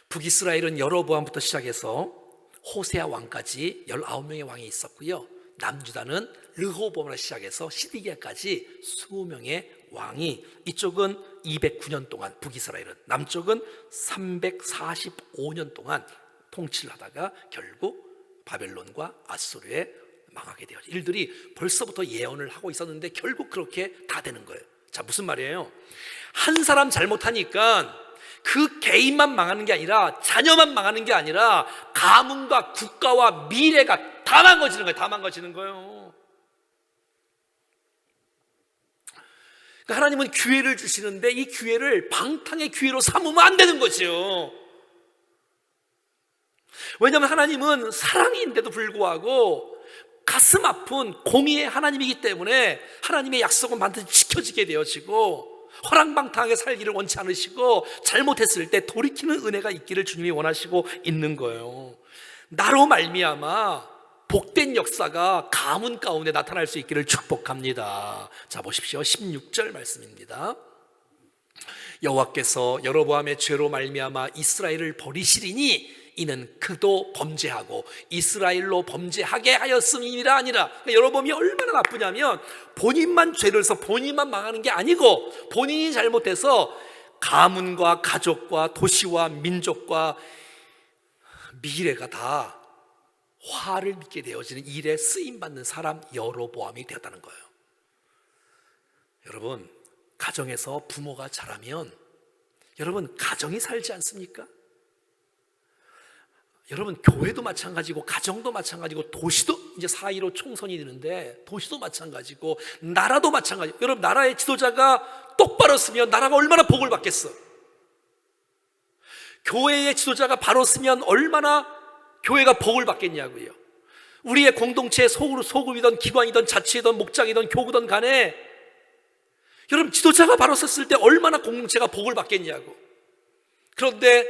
북이스라엘은 여로보암부터 시작해서 호세아 왕까지 19명의 왕이 있었고요. 남유다는 르호보암으로 시작해서 시드기야까지 20명의 왕이, 이쪽은 209년 동안 북이스라엘은, 남쪽은 345년 동안 통치를 하다가 결국 바벨론과 아수르에 망하게 되어, 일들이 벌써부터 예언을 하고 있었는데 결국 그렇게 다 되는 거예요. 자, 무슨 말이에요? 한 사람 잘못하니까 그 개인만 망하는 게 아니라, 자녀만 망하는 게 아니라 가문과 국가와 미래가 다 망가지는 거예요. 다 망가지는 거예요. 그러니까 하나님은 기회를 주시는데 이 기회를 방탕의 기회로 삼으면 안 되는 거죠. 왜냐하면 하나님은 사랑인데도 불구하고 가슴 아픈 공의의 하나님이기 때문에 하나님의 약속은 반드시 지켜지게 되어지고, 허랑방탕하게 살기를 원치 않으시고, 잘못했을 때 돌이키는 은혜가 있기를 주님이 원하시고 있는 거예요. 나로 말미암아 복된 역사가 가문 가운데 나타날 수 있기를 축복합니다. 자, 보십시오. 16절 말씀입니다. 여호와께서 여로보암의 죄로 말미암아 이스라엘을 버리시리니 이는 그도 범죄하고 이스라엘로 범죄하게 하였음이니라 아니라. 그러니까 여로보암이 얼마나 나쁘냐면 본인만 죄를 해서 본인만 망하는 게 아니고, 본인이 잘못해서 가문과 가족과 도시와 민족과 미래가 다 화를 믿게 되어지는 일에 쓰임받는 사람 여로보암이 되었다는 거예요. 여러분, 가정에서 부모가 잘하면 여러분 가정이 살지 않습니까? 여러분, 교회도 마찬가지고 가정도 마찬가지고 도시도 이제 4.15 총선이 되는데 도시도 마찬가지고 나라도 마찬가지고, 여러분 나라의 지도자가 똑바로 쓰면 나라가 얼마나 복을 받겠어. 교회의 지도자가 바로 쓰면 얼마나 교회가 복을 받겠냐고요. 우리의 공동체의 소그룹이든 기관이든 자치이든 목장이든 교구든 간에 여러분 지도자가 바로 섰을 때 얼마나 공동체가 복을 받겠냐고. 그런데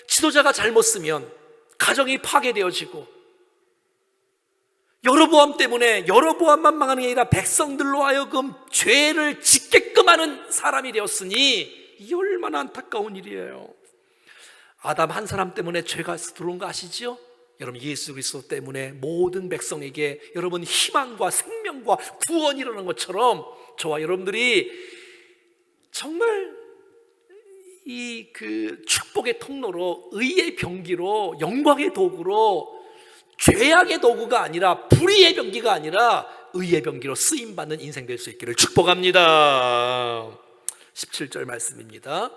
지도자가 잘못 쓰면 가정이 파괴되어지고, 여로보암 때문에 여로보암만 망하는 게 아니라 백성들로 하여금 죄를 짓게끔 하는 사람이 되었으니 이 얼마나 안타까운 일이에요. 아담 한 사람 때문에 죄가 들어온 거 아시죠? 여러분, 예수 그리스도 때문에 모든 백성에게 여러분 희망과 생명과 구원이 일어난 것처럼 저와 여러분들이 정말 이 그 축복의 통로로, 의의 병기로, 영광의 도구로, 죄악의 도구가 아니라, 불의의 병기가 아니라 의의 병기로 쓰임받는 인생 될 수 있기를 축복합니다. 17절 말씀입니다.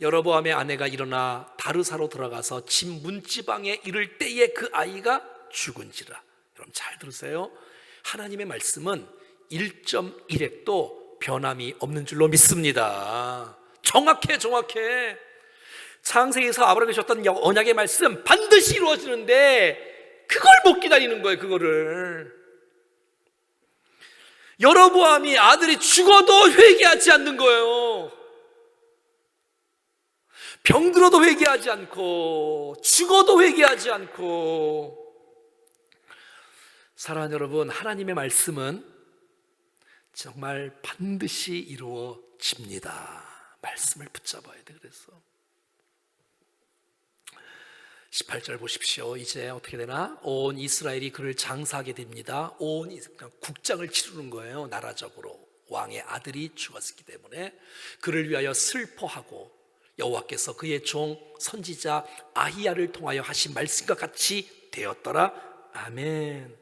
여로보암의 아내가 일어나 다르사로 들어가서 집 문지방에 이를 때에 그 아이가 죽은지라. 여러분 잘 들으세요. 하나님의 말씀은 1.1획도 변함이 없는 줄로 믿습니다. 정확해. 창세기에서 아브라함에게 주셨던 언약의 말씀 반드시 이루어지는데 그걸 못 기다리는 거예요. 그거를. 여로보암이 아들이 죽어도 회개하지 않는 거예요. 병들어도 회개하지 않고, 죽어도 회개하지 않고. 사랑하는 여러분, 하나님의 말씀은 정말 반드시 이루어집니다. 말씀을 붙잡아야 돼. 그래서 18절 보십시오. 이제 어떻게 되나? 온 이스라엘이 그를 장사하게 됩니다. 국장을 치르는 거예요. 나라적으로 왕의 아들이 죽었기 때문에 그를 위하여 슬퍼하고, 여호와께서 그의 종 선지자 아히야를 통하여 하신 말씀과 같이 되었더라. 아멘.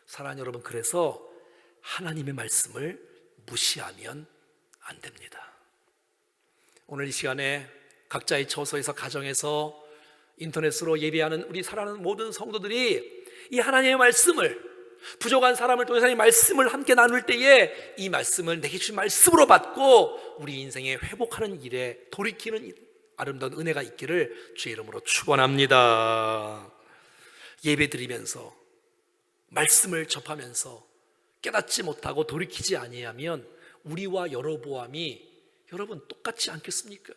사랑하는 여러분, 그래서 하나님의 말씀을 무시하면 안 됩니다. 오늘 이 시간에 각자의 처소에서, 가정에서, 인터넷으로 예배하는 우리 사랑하는 모든 성도들이 이 하나님의 말씀을 부족한 사람을 통해서 이 말씀을 함께 나눌 때에 이 말씀을 내게 주신 말씀으로 받고 우리 인생에 회복하는 일에 돌이키는 아름다운 은혜가 있기를 주의 이름으로 축원합니다. 예배드리면서 말씀을 접하면서 깨닫지 못하고 돌이키지 아니하면 우리와 여로보암이 여러분 똑같지 않겠습니까?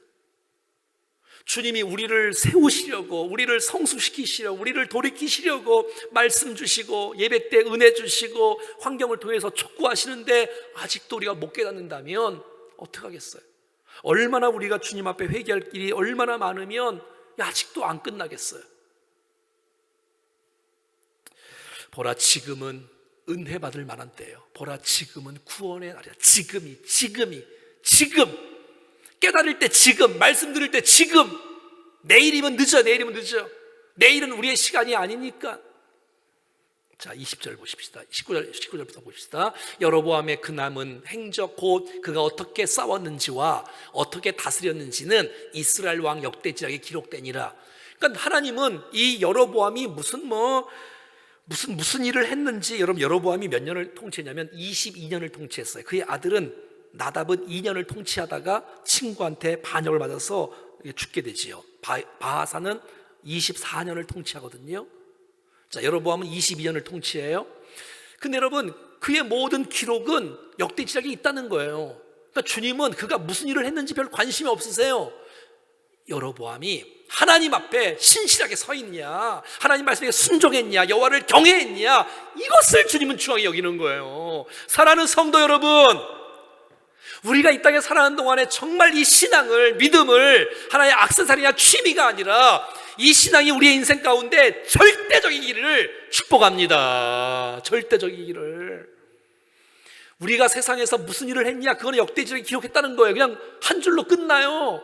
주님이 우리를 세우시려고, 우리를 성숙시키시려고, 우리를 돌이키시려고 말씀 주시고 예배 때 은혜 주시고 환경을 통해서 촉구하시는데 아직도 우리가 못 깨닫는다면 어떡하겠어요? 얼마나 우리가 주님 앞에 회개할 길이 얼마나 많으면 아직도 안 끝나겠어요? 보라, 지금은 은혜 받을 만한 때예요. 보라, 지금은 구원의 날이야. 지금 깨달을 때 지금, 말씀 들을 때 지금. 내일이면 늦어. 내일은 우리의 시간이 아니니까. 자, 20절 보십시다. 19절부터 봅시다. 여로보암의 그 남은 행적 곧 그가 어떻게 싸웠는지와 어떻게 다스렸는지는 이스라엘 왕 역대지략에 기록되니라. 그러니까 하나님은 이 여로보암이 무슨 일을 했는지, 여러분, 여로보암이 몇 년을 통치했냐면 22년을 통치했어요. 그의 아들은 나답은 2년을 통치하다가 친구한테 반역을 맞아서 죽게 되지요. 바하사는 24년을 통치하거든요. 자, 여로보암은 22년을 통치해요. 근데 여러분, 그의 모든 기록은 역대지략에 있다는 거예요. 그러니까 주님은 그가 무슨 일을 했는지 별 관심이 없으세요. 여로보암이 하나님 앞에 신실하게 서 있냐, 하나님 말씀에 순종했냐, 여호와를 경외했냐, 이것을 주님은 중요하게 여기는 거예요. 사랑하는 성도 여러분, 우리가 이 땅에 살아가는 동안에 정말 이 신앙을, 믿음을 하나의 액세서리나 취미가 아니라 이 신앙이 우리의 인생 가운데 절대적이기를 축복합니다. 절대적이기를. 우리가 세상에서 무슨 일을 했냐, 그거는 역대지략에 기록했다는 거예요. 그냥 한 줄로 끝나요.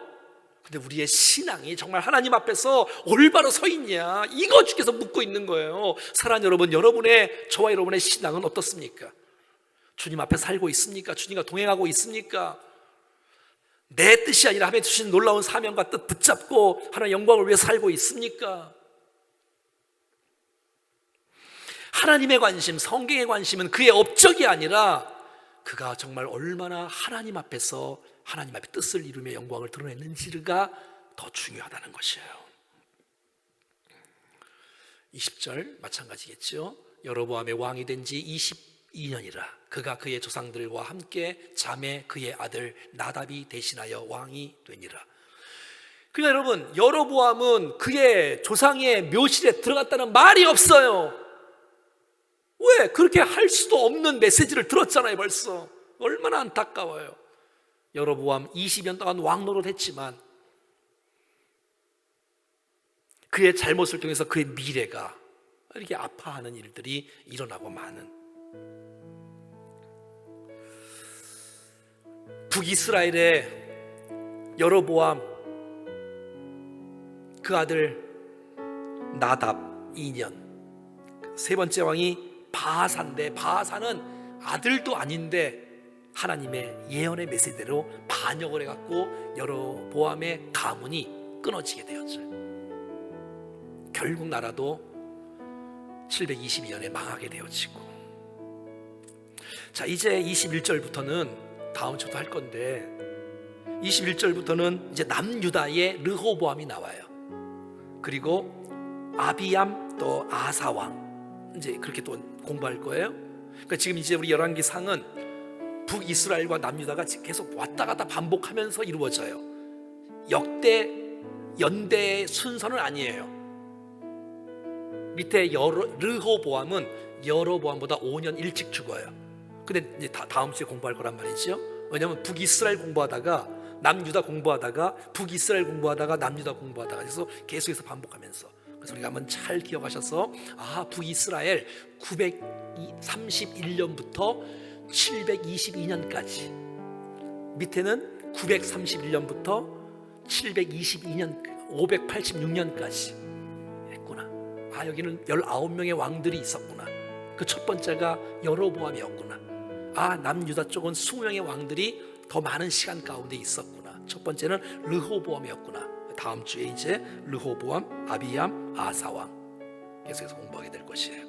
근데 우리의 신앙이 정말 하나님 앞에서 올바로 서 있냐, 이거 주께서 묻고 있는 거예요. 사랑하는 여러분, 저와 여러분의 신앙은 어떻습니까? 주님 앞에 살고 있습니까? 주님과 동행하고 있습니까? 내 뜻이 아니라 하나님 주신 놀라운 사명과 뜻 붙잡고 하나님의 영광을 위해 살고 있습니까? 하나님의 관심, 성경의 관심은 그의 업적이 아니라 그가 정말 얼마나 하나님 앞에서 하나님 앞에 뜻을 이루며 영광을 드러냈는지가 더 중요하다는 것이에요. 20절 마찬가지겠죠. 여로보암의 왕이 된 지 22년이라 그가 그의 조상들과 함께 잠에 그의 아들 나답이 대신하여 왕이 되니라. 그러니까 여러분, 여로보암은 그의 조상의 묘실에 들어갔다는 말이 없어요. 왜? 그렇게 할 수도 없는 메시지를 들었잖아요. 벌써 얼마나 안타까워요. 여로보암 20년 동안 왕노릇 했지만 그의 잘못을 통해서 그의 미래가 이렇게 아파하는 일들이 일어나고 마는. 북이스라엘의 여로보암 그 아들 나답 2년, 세 번째 왕이 바하사인데, 바하사는 아들도 아닌데 하나님의 예언의 메시지대로 반역을 해갖고 여로보암의 가문이 끊어지게 되었죠. 결국 나라도 722년에 망하게 되어지고. 자, 이제 21절부터는 다음 주도 할 건데 21절부터는 이제 남유다의 르호보암이 나와요. 그리고 아비암 또 아사왕, 이제 그렇게 또 공부할 거예요. 그러니까 지금 이제 우리 열왕기상은 북이스라엘과 남유다가 계속 왔다 갔다 반복하면서 이루어져요. 연대의 순서는 아니에요. 밑에 르호보암은 여로보암보다 5년 일찍 죽어요. 근데 이제 다음 주에 공부할 거란 말이죠. 왜냐하면 북이스라엘 공부하다가 남유다 공부하다가 북이스라엘 공부하다가 남유다 공부하다가 그래서 계속해서 반복하면서, 그래서 우리가 한번 잘 기억하셔서 북이스라엘 931년부터 722년까지, 밑에는 931년부터 722년 586년까지 했구나. 여기는 19명의 왕들이 있었구나. 그 첫 번째가 여로보암이었구나. 남유다 쪽은 20명의 왕들이 더 많은 시간 가운데 있었구나. 첫 번째는 르호보암이었구나. 다음 주에 이제 르호보암, 아비암, 아사왕 계속해서 공부하게 될 것이에요.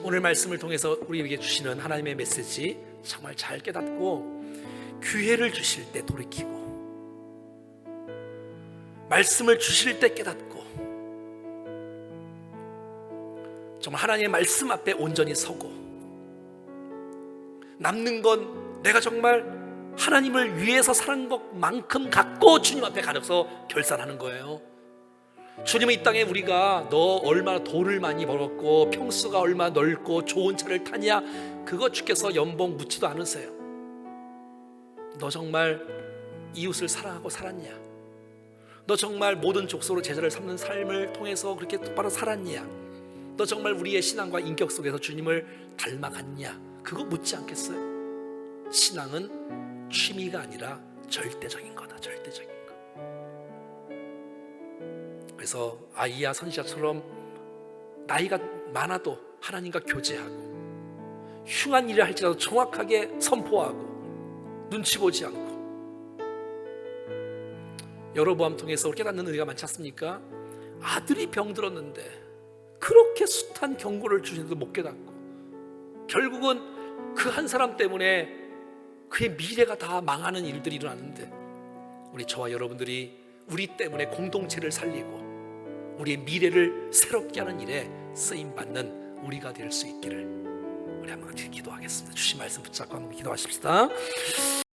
오늘 말씀을 통해서 우리에게 주시는 하나님의 메시지 정말 잘 깨닫고 기회를 주실 때 돌이키고 말씀을 주실 때 깨닫고 정말 하나님의 말씀 앞에 온전히 서고 남는 건 내가 정말 하나님을 위해서 사는 것만큼 갖고 주님 앞에 가려서 결산하는 거예요. 주님은 이 땅에 우리가 너 얼마나 돈을 많이 벌었고 평수가 얼마나 넓고 좋은 차를 타냐 그거 주께서 연봉 묻지도 않으세요. 너 정말 이웃을 사랑하고 살았냐? 너 정말 모든 족속으로 제자를 삼는 삶을 통해서 그렇게 똑바로 살았냐? 너 정말 우리의 신앙과 인격 속에서 주님을 닮아갔냐? 그거 묻지 않겠어요? 신앙은 취미가 아니라 절대적인 거다. 절대적인 거. 그래서 아이야 선지자처럼 나이가 많아도 하나님과 교제하고 흉한 일을 할지라도 정확하게 선포하고 눈치 보지 않고 여로보암 통해서 깨닫는 은혜가 많지 않습니까? 아들이 병들었는데 그렇게 숱한 경고를 주시는데도 못 깨닫고 결국은 그 한 사람 때문에 그의 미래가 다 망하는 일들이 일어났는데 우리 저와 여러분들이 우리 때문에 공동체를 살리고 우리의 미래를 새롭게 하는 일에 쓰임받는 우리가 될 수 있기를 우리 한번 같이 기도하겠습니다. 주신 말씀 붙잡고 한번 기도하십시다.